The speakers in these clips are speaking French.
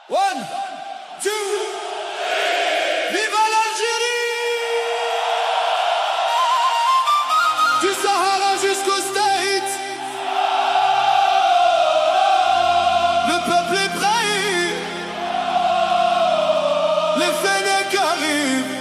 One, two, viva l'Algérie! Du Sahara jusqu'aux States, le peuple est prêt, les Fennecs arrivent.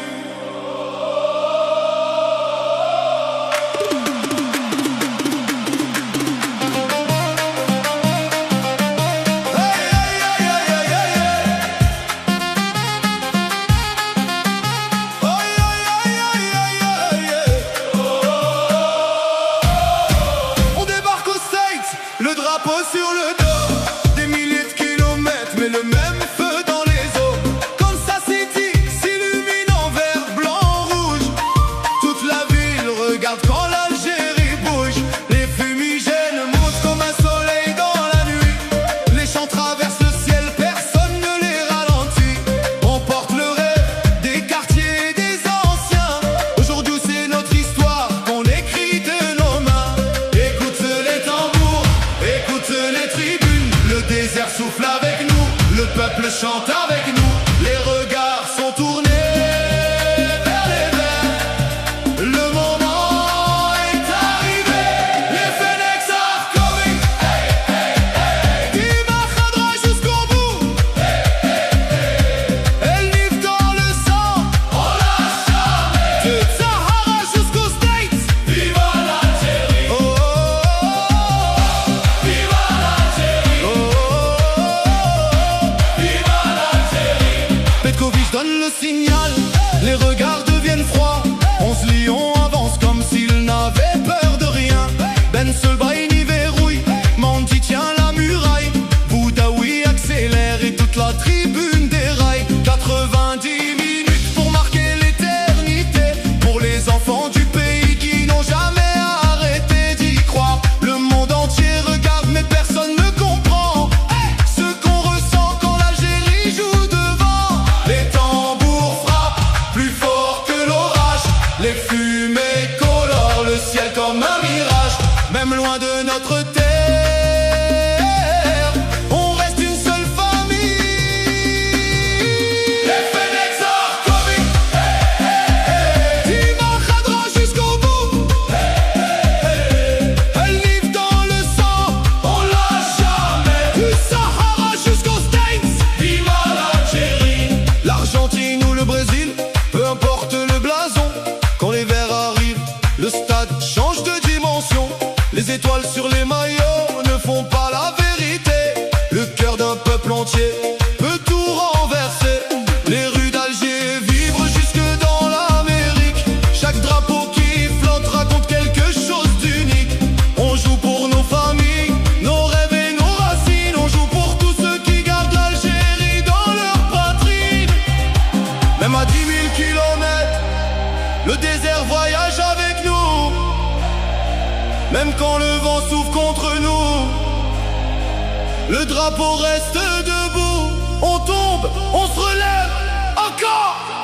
Le drapeau sur le dos, des milliers de kilomètres, mais le même feu dans les eaux. Kansas City s'illumine en vert, blanc, rouge. Toute la ville regarde quand l'Algérie bouge. Les fumigènes montent comme un soleil dans la nuit. Les chants traversent le ciel, personne ne les ralentit. On porte le rêve des quartiers et des anciens. Aujourd'hui c'est notre histoire qu'on écrit de nos mains. Écoute les tambours, écoute les tribunes, le désert souffle avec nous, le peuple chante avec nous, les regards sont tournés vers les verts, le moment est arrivé, les Fennecs are coming, hey, hey, hey. Dima Khadra jusqu'au bout, hey, hey, hey. Elle livre dans le sang, on lâche jamais, du Sahara jusqu'aux States, viva l'Algérie, oh, oh, oh. Viva l'Algérie, oh, oh, oh. Viva l'Algérie. Petkovic donne le signal, les regards deviennent froids. On se lie, on avance comme s'il n'avait peur de rien. Ben Sebaini verrouille, Mandi tient la muraille. Boudaoui accélère et toute la tribune déraille. 90 minutes pour marquer l'éternité, pour les enfants du pays qui n'ont jamais arrêté d'y croire. Le monde entier regarde mais personne ne comprend ce qu'on ressent quand l'Algérie joue devant. Les tambours frappent plus fort que l'orage, les fumées colorent le ciel comme un mirage. Même loin de notre terre, on reste une seule famille. Les Fennecs are coming, hey, hey, hey. Dima Khadra jusqu'au bout, hey, hey, hey. Elle livre dans le sang, on lâche jamais, du Sahara jusqu'aux States, viva l'Algérie. L'Argentine ou le Brésil, peu importe le blason, quand les verts arrivent, le stade change de dimension. Les étoiles sur les maillots ne font pas la vérité. Le cœur d'un peuple entier peut tout renverser. Les rues d'Alger vibrent jusque dans l'Amérique. Chaque drapeau qui flotte raconte quelque chose d'unique. On joue pour nos familles, nos rêves et nos racines. On joue pour tous ceux qui gardent l'Algérie dans leur patrie. Même à 10 000 kilomètres, le désert voyage avec nous. Même quand le vent souffle contre nous, le drapeau reste debout. On tombe, on se relève, encore.